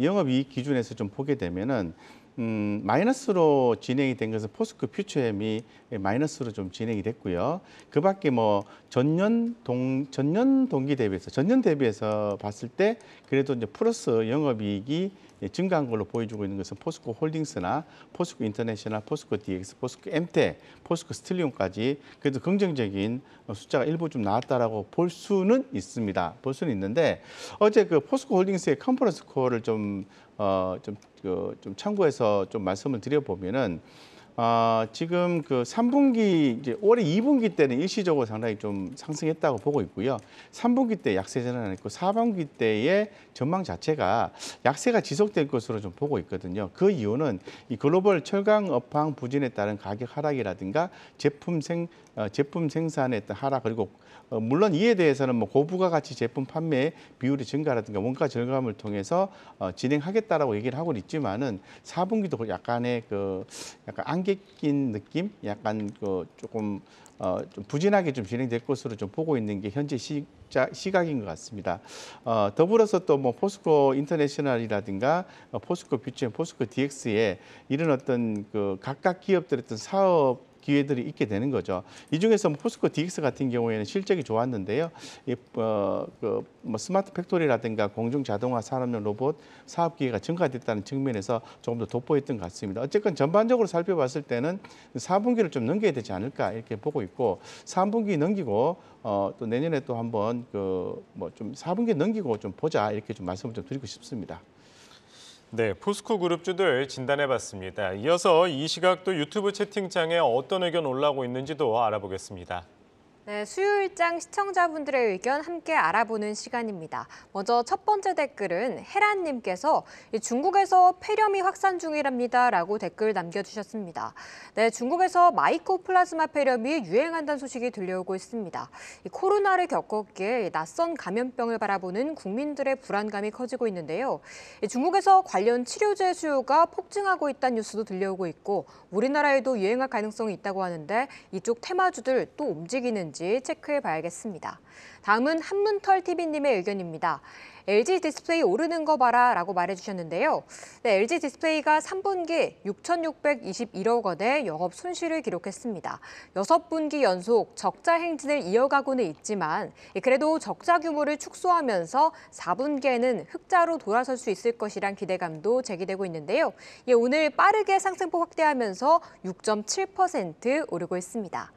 영업이익 기준에서 좀 보게 되면은 마이너스로 진행이 된 것은 포스코 퓨처엠이 마이너스로 좀 진행이 됐고요. 그밖에 뭐 전년 동기 대비해서 전년 대비해서 봤을 때 그래도 이제 플러스 영업이익이 증가한 걸로 보여주고 있는 것은 포스코 홀딩스나 포스코 인터내셔널, 포스코 DX, 포스코 엠텍, 포스코 스틸리온까지 그래도 긍정적인 숫자가 일부 좀 나왔다라고 볼 수는 있습니다. 볼 수는 있는데 어제 그 포스코 홀딩스의 컨퍼런스 콜을 좀 참고해서 좀 말씀을 드려보면은 지금 그 3분기 이제 올해 2분기 때는 일시적으로 상당히 좀 상승했다고 보고 있고요. 3분기 때 약세 전환했고 4분기 때의 전망 자체가 약세가 지속될 것으로 좀 보고 있거든요. 그 이유는 이 글로벌 철강 업황 부진에 따른 가격 하락이라든가 제품 생산에 따른 하락 그리고 물론 이에 대해서는 뭐 고부가 가치 제품 판매 비율의 증가라든가 원가 절감을 통해서 진행하겠다라고 얘기를 하고 있지만은 4분기도 약간의 약간 안개 낀 느낌, 약간 조금 좀 부진하게 좀 진행될 것으로 좀 보고 있는 게 현재 시각인 것 같습니다. 더불어서 또 뭐 포스코 인터내셔널이라든가 포스코 퓨처, 포스코 DX에 이런 어떤 각각 기업들의 어떤 사업 기회들이 있게 되는 거죠. 이 중에서 포스코 DX 같은 경우에는 실적이 좋았는데요. 뭐 스마트 팩토리라든가 공중 자동화 산업용 로봇 사업 기회가 증가됐다는 측면에서 조금 더 돋보였던 것 같습니다. 어쨌건 전반적으로 살펴봤을 때는 4분기를 좀 넘겨야 되지 않을까 이렇게 보고 있고 3분기 넘기고 또 내년에 또 한번 뭐 좀 4분기 넘기고 좀 보자 이렇게 좀 말씀을 좀 드리고 싶습니다. 네, 포스코 그룹주들 진단해봤습니다. 이어서 이 시각 또 유튜브 채팅창에 어떤 의견 올라오고 있는지도 알아보겠습니다. 네, 수요일장 시청자분들의 의견 함께 알아보는 시간입니다. 먼저 첫 번째 댓글은 헤란님께서 중국에서 폐렴이 확산 중이랍니다라고 댓글 남겨주셨습니다. 네, 중국에서 마이코플라즈마 폐렴이 유행한다는 소식이 들려오고 있습니다. 코로나를 겪었기에 낯선 감염병을 바라보는 국민들의 불안감이 커지고 있는데요. 중국에서 관련 치료제 수요가 폭증하고 있다는 뉴스도 들려오고 있고 우리나라에도 유행할 가능성이 있다고 하는데 이쪽 테마주들 또 움직이는지 체크해 봐야겠습니다. 다음은 한문털TV님의 의견입니다. LG 디스플레이 오르는 거 봐라 라고 말해주셨는데요. 네, LG 디스플레이가 3분기 6,621억 원의 영업 손실을 기록했습니다. 6분기 연속 적자 행진을 이어가고는 있지만 그래도 적자 규모를 축소하면서 4분기에는 흑자로 돌아설 수 있을 것이란 기대감도 제기되고 있는데요. 오늘 빠르게 상승폭 확대하면서 6.7% 오르고 있습니다.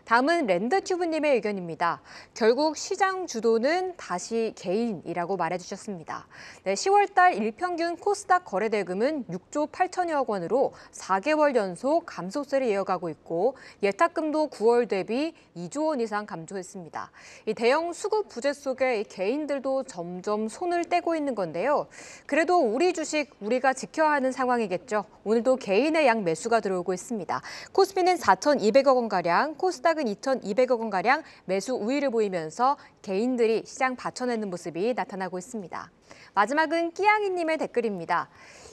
다음은 랜드튜브님의 의견입니다. 결국 시장 주도는 다시 개인이라고 말해주셨습니다. 네, 10월 달 일평균 코스닥 거래대금은 6조 8천여억 원으로 4개월 연속 감소세를 이어가고 있고 예탁금도 9월 대비 2조 원 이상 감소했습니다. 이 대형 수급 부재 속에 개인들도 점점 손을 떼고 있는 건데요. 그래도 우리 주식 우리가 지켜야 하는 상황이겠죠. 오늘도 개인의 양 매수가 들어오고 있습니다. 코스피는 4,200억 원가량, 코스닥은 2,200억 원가량 매수 우위를 보이면서 개인들이 시장 받쳐내는 모습이 나타나고 있습니다. 마지막은 끼양이님의 댓글입니다.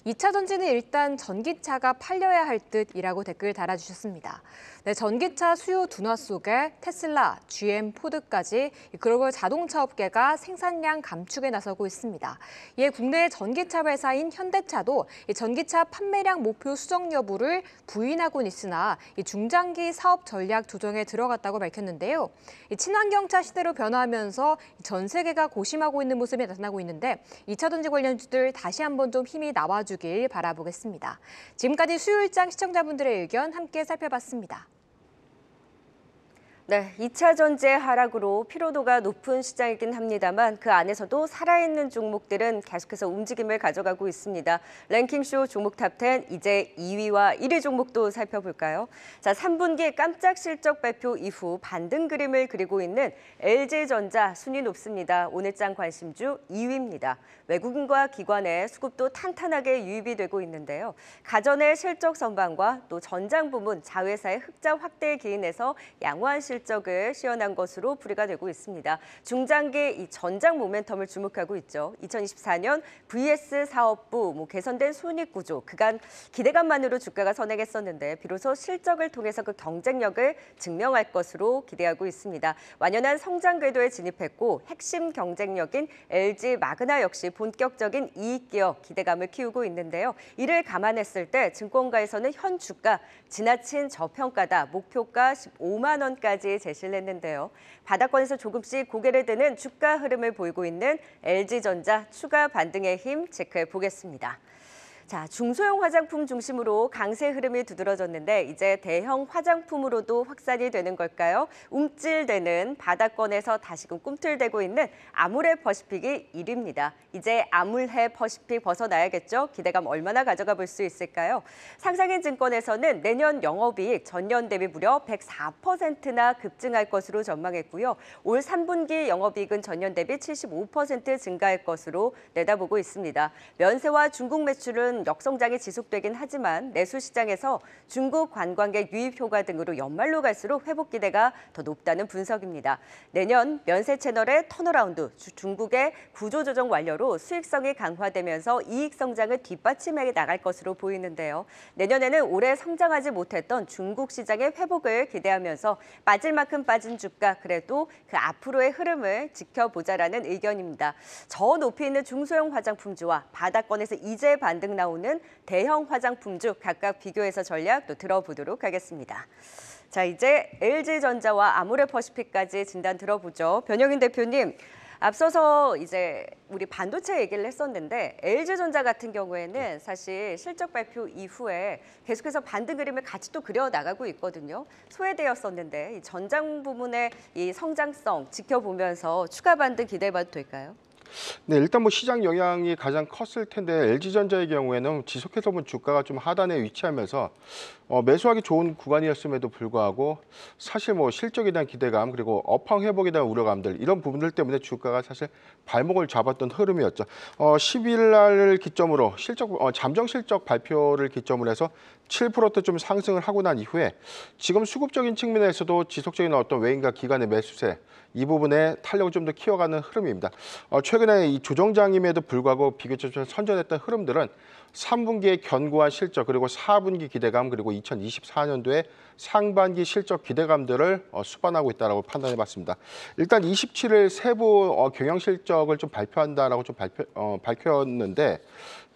2차 전지는 일단 전기차가 팔려야 할 듯이라고 댓글 달아주셨습니다. 네, 전기차 수요 둔화 속에 테슬라, GM, 포드까지 글로벌 자동차 업계가 생산량 감축에 나서고 있습니다. 이에 국내 전기차 회사인 현대차도 전기차 판매량 목표 수정 여부를 부인하고는 있으나 중장기 사업 전략 조정에 들어갔다고 밝혔는데요. 친환경차 시대로 변화하면서 전 세계가 고심하고 있는 모습이 나타나고 있는데 2차 전지 관련주들 다시 한번 좀 힘이 나와주길 바라보겠습니다. 지금까지 수요일장 시청자분들의 의견 함께 살펴봤습니다. 네, 2차 전지의 하락으로 피로도가 높은 시장이긴 합니다만 그 안에서도 살아있는 종목들은 계속해서 움직임을 가져가고 있습니다. 랭킹쇼 종목 탑10 이제 2위와 1위 종목도 살펴볼까요? 자, 3분기 깜짝 실적 발표 이후 반등 그림을 그리고 있는 LG전자 순위 높습니다. 오늘장 관심주 2위입니다. 외국인과 기관의 수급도 탄탄하게 유입이 되고 있는데요. 가전의 실적 선방과 또 전장 부문 자회사의 흑자 확대에 기인해서 양호한 실적을 시현한 것으로 풀이가 되고 있습니다. 중장기 이 전장 모멘텀을 주목하고 있죠. 2024년 VS 사업부 개선된 손익구조, 그간 기대감만으로 주가가 선행했었는데 비로소 실적을 통해서 그 경쟁력을 증명할 것으로 기대하고 있습니다. 완연한 성장 궤도에 진입했고 핵심 경쟁력인 LG 마그나 역시 본격적인 이익 기업 기대감을 키우고 있는데요. 이를 감안했을 때 증권가에서는 현 주가 지나친 저평가다, 목표가 15만 원까지 제시를 했는데요. 바닥권에서 조금씩 고개를 드는 주가 흐름을 보이고 있는 LG전자 추가 반등의 힘 체크해 보겠습니다. 자, 중소형 화장품 중심으로 강세 흐름이 두드러졌는데 이제 대형 화장품으로도 확산이 되는 걸까요? 움찔대는 바닥권에서 다시금 꿈틀대고 있는 아모레 퍼시픽이 1위입니다. 이제 아몰해 퍼시픽 벗어나야겠죠? 기대감 얼마나 가져가 볼 수 있을까요? 상상인 증권에서는 내년 영업이익 전년 대비 무려 104%나 급증할 것으로 전망했고요. 올 3분기 영업이익은 전년 대비 75% 증가할 것으로 내다보고 있습니다. 면세와 중국 매출은 역성장이 지속되긴 하지만 내수 시장에서 중국 관광객 유입 효과 등으로 연말로 갈수록 회복 기대가 더 높다는 분석입니다. 내년 면세 채널의 턴어라운드, 중국의 구조조정 완료로 수익성이 강화되면서 이익 성장을 뒷받침해 나갈 것으로 보이는데요. 내년에는 올해 성장하지 못했던 중국 시장의 회복을 기대하면서 빠질 만큼 빠진 주가, 그래도 그 앞으로의 흐름을 지켜보자라는 의견입니다. 저 높이 있는 중소형 화장품주와 바닥권에서 이제 반등 나오는 대형 화장품주 각각 비교해서 전략 또 들어보도록 하겠습니다. 자, 이제 LG전자와 아모레 퍼시픽까지 진단 들어보죠. 변영인 대표님, 앞서서 이제 우리 반도체 얘기를 했었는데 LG전자 같은 경우에는 사실 실적 발표 이후에 계속해서 반등 그림을 같이 또 그려 나가고 있거든요. 소외되었었는데 이 전장 부문의 이 성장성 지켜보면서 추가 반등 기대해봐도 될까요? 네, 일단 뭐 시장 영향이 가장 컸을 텐데 LG전자의 경우에는 지속해서 본 주가가 좀 하단에 위치하면서 매수하기 좋은 구간이었음에도 불구하고 사실 뭐 실적에 대한 기대감 그리고 업황 회복에 대한 우려감들 이런 부분들 때문에 주가가 사실 발목을 잡았던 흐름이었죠. 10일 날 기점으로 잠정 실적 발표를 기점으로 해서 7%대 좀 상승을 하고 난 이후에 지금 수급적인 측면에서도 지속적인 어떤 외인과 기관의 매수세 이 부분에 탄력을 좀 더 키워가는 흐름입니다. 최근에 이 조정장임에도 불구하고 비교적 좀 선전했던 흐름들은 3분기의 견고한 실적 그리고 4분기 기대감 그리고 2024년도에 상반기 실적 기대감들을 수반하고 있다고 판단해봤습니다. 일단 27일 세부 경영 실적을 좀 발표한다라고 좀 밝혔는데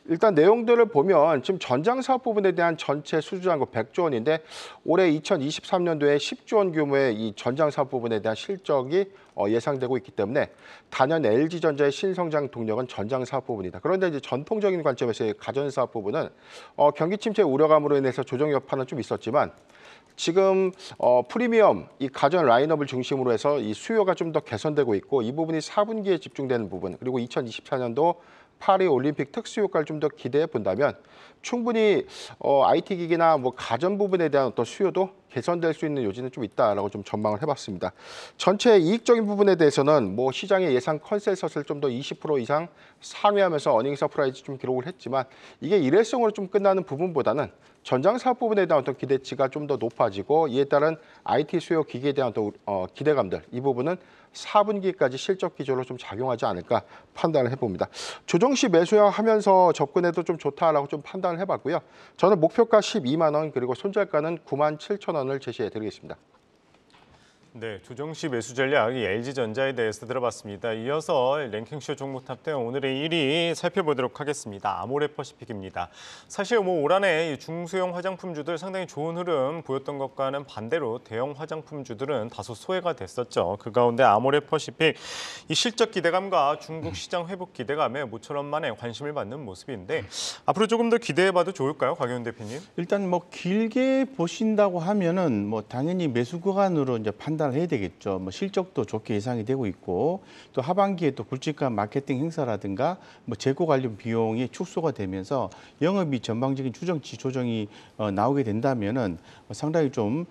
일단 내용들을 보면 지금 전장 사업 부분에 대한 전체 수주잔고 100조 원인데 올해 2023년도에 10조 원 규모의 이 전장 사업 부분에 대한 실적이 예상되고 있기 때문에 단연 LG전자의 신성장 동력은 전장 사업 부분이다. 그런데 이제 전통적인 관점에서의 가전 사업 부분은 경기 침체 우려감으로 인해서 조정 여파는 좀 있었지만 지금 프리미엄 이 가전 라인업을 중심으로 해서 이 수요가 좀 더 개선되고 있고 이 부분이 4분기에 집중되는 부분 그리고 2024년도 파리 올림픽 특수 효과를 좀 더 기대해 본다면 충분히 IT 기기나 뭐 가전 부분에 대한 어떤 수요도 개선될 수 있는 요지는 좀 있다라고 좀 전망을 해봤습니다. 전체 이익적인 부분에 대해서는 뭐 시장의 예상 컨센서스를 좀 더 20% 이상 상회하면서 어닝 서프라이즈 좀 기록을 했지만 이게 일회성으로 좀 끝나는 부분보다는 전장 사업 부분에 대한 어떤 기대치가 좀 더 높아지고 이에 따른 IT 수요 기기에 대한 어떤 기대감들 이 부분은 4분기까지 실적 기조로 좀 작용하지 않을까 판단을 해봅니다. 조정 시 매수하면서 접근해도 좀 좋다라고 좀 판단을 해봤고요. 저는 목표가 12만 원 그리고 손절가는 9만 7천 원을 제시해드리겠습니다. 네, 조정 시 매수 전략 LG전자에 대해서 들어봤습니다. 이어서 랭킹쇼 종목 탑10 오늘의 1위 살펴보도록 하겠습니다. 아모레퍼시픽입니다. 사실 뭐 올 한해 중소형 화장품주들 상당히 좋은 흐름 보였던 것과는 반대로 대형 화장품주들은 다소 소외가 됐었죠. 그 가운데 아모레퍼시픽 이 실적 기대감과 중국 시장 회복 기대감에 모처럼 만에 관심을 받는 모습인데 앞으로 조금 더 기대해봐도 좋을까요, 곽윤 대표님? 일단 뭐 길게 보신다고 하면은 뭐 당연히 매수 구간으로 이제 판단을 해야 되겠죠. 뭐 실적도 좋게 예상이 되고 있고 또 하반기에 또 굵직한 마케팅 행사라든가 뭐 재고 관련 비용이 축소가 되면서 영업이 전방적인 추정치 조정이 나오게 된다면은 상당히 좀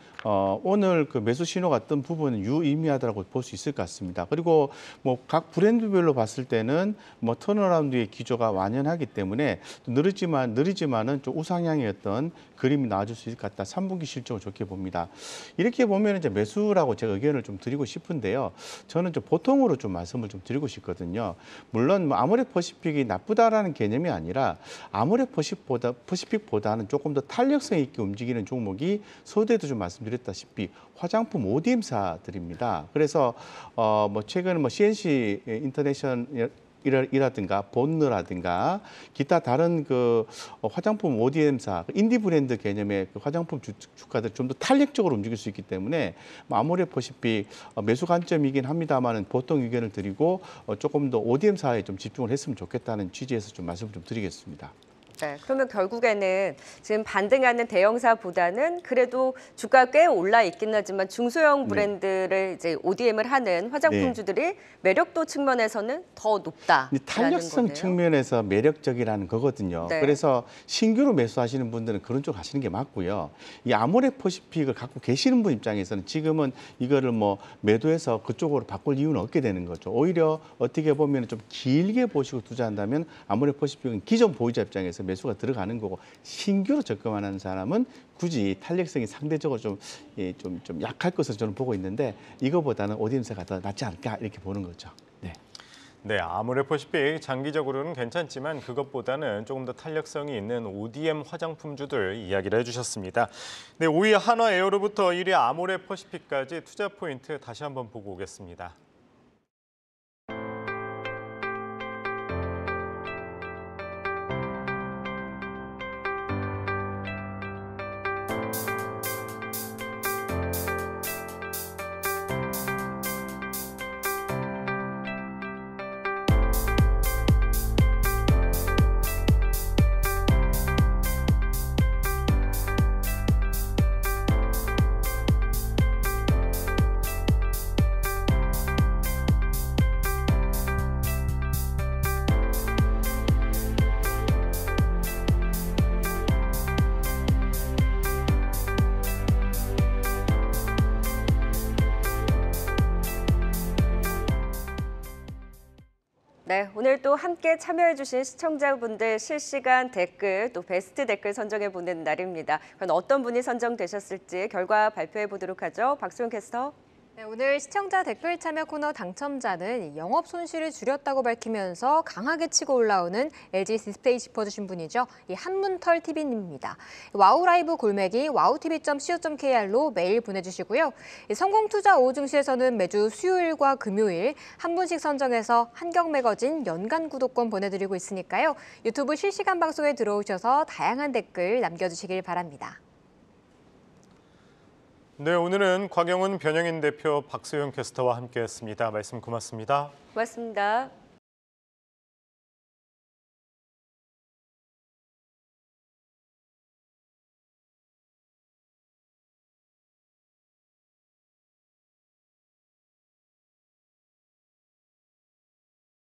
오늘 그 매수 신호가 뜬 부분은 유의미하다고 볼 수 있을 것 같습니다. 그리고 뭐 각 브랜드별로 봤을 때는 뭐 턴어라운드의 기조가 완연하기 때문에 느리지만은 좀 우상향의 어떤 그림이 나와줄 수 있을 것 같다. 3분기 실적을 좋게 봅니다. 이렇게 보면 이제 매수라고 제가 의견을 좀 드리고 싶은데요. 저는 좀 보통으로 좀 말씀을 좀 드리고 싶거든요. 물론 뭐 아모레퍼시픽이 나쁘다라는 개념이 아니라 아모레퍼시픽보다는 조금 더 탄력성 있게 움직이는 종목이 서두에도 좀 말씀드렸다시피 화장품 ODM사들입니다. 그래서 뭐 최근 뭐 CNC 인터내셔널 이라든가 본느라든가 기타 다른 그 화장품 ODM사 인디 브랜드 개념의 그 화장품 주가들 좀 더 탄력적으로 움직일 수 있기 때문에 아모레퍼시픽 매수 관점이긴 합니다만은 보통 의견을 드리고 조금 더 ODM사에 좀 집중을 했으면 좋겠다는 취지에서 좀 말씀을 좀 드리겠습니다. 네, 그러면 결국에는 지금 반등하는 대형사보다는 그래도 주가 꽤 올라 있긴 하지만 중소형 브랜드를 이제 ODM을 하는 화장품주들이 매력도 측면에서는 더 높다. 탄력성 측면에서 매력적이라는 거거든요. 네. 그래서 신규로 매수하시는 분들은 그런 쪽 하시는 게 맞고요. 이 아모레퍼시픽을 갖고 계시는 분 입장에서는 지금은 이거를 뭐 매도해서 그쪽으로 바꿀 이유는 없게 되는 거죠. 오히려 어떻게 보면 좀 길게 보시고 투자한다면 아모레퍼시픽은 기존 보유자 입장에서 매수가 들어가는 거고 신규로 접근하는 사람은 굳이 탄력성이 상대적으로 좀 약할 것으로 저는 보고 있는데 이거보다는 ODM사가 더 낫지 않을까 이렇게 보는 거죠. 네. 네, 아모레퍼시픽 장기적으로는 괜찮지만 그것보다는 조금 더 탄력성이 있는 ODM 화장품주들 이야기를 해주셨습니다. 네, 5위 한화에어로부터 1위 아모레퍼시픽까지 투자 포인트 다시 한번 보고 오겠습니다. 네, 오늘 또 함께 참여해주신 시청자분들 실시간 댓글, 또 베스트 댓글 선정해보는 날입니다. 과연 어떤 분이 선정되셨을지 결과 발표해 보도록 하죠. 박소영 캐스터. 네, 오늘 시청자 댓글 참여 코너 당첨자는 영업 손실을 줄였다고 밝히면서 강하게 치고 올라오는 LG 디스플레이 짚어주신 분이죠. 이 한문털 TV님입니다. 와우 라이브 골매기 wowtv.co.kr로 메일 보내주시고요. 이 성공투자 5 증시에서는 매주 수요일과 금요일 한 분씩 선정해서 한경 매거진 연간 구독권 보내드리고 있으니까요. 유튜브 실시간 방송에 들어오셔서 다양한 댓글 남겨주시길 바랍니다. 네, 오늘은 곽영훈 변영인 대표 박소영 캐스터와 함께했습니다. 말씀 고맙습니다. 고맙습니다.